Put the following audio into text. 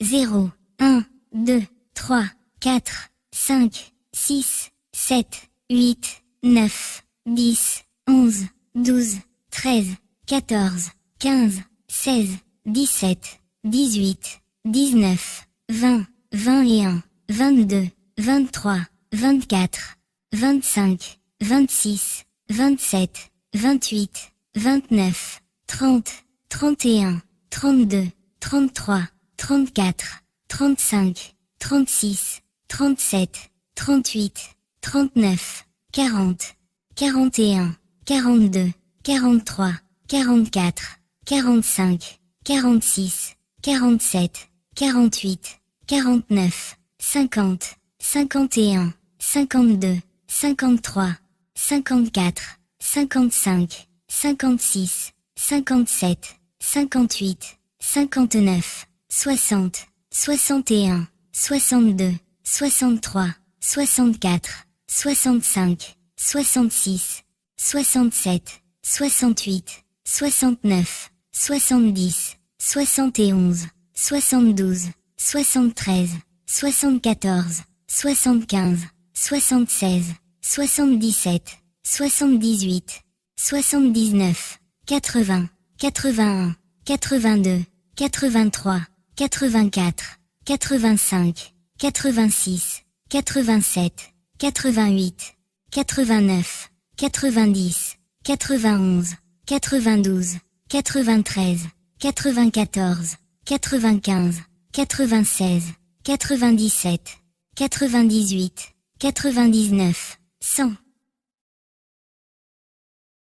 0, 1, 2, 3, 4, 5, 6, 7, 8, 9, 10, 11, 12, 13, 14, 15, 16, 17, 18, 19, 20, 21, 22, 23, 24, 25, 26, 27, 28, 29, 30, 31, 32, 33, 34, 35, 36, 37, 38, 39, 40, 41, 42, 43, 44, 45, 46, 47, 48, 49, 50, 51, 52, 53, 54, 55, 56, 57, 58, 59, 60, 61, 62, 63, 64, 65, 66, 67, 68, 69, 70, 71, 72, 73, 74, 75, 76, 77, 78, 79, 80, 81, 82, 83, 84, 85, 86, 87, 88, 89, 90, 91, 92, 93, 94, 95, 96, 97, 98, 99, 100.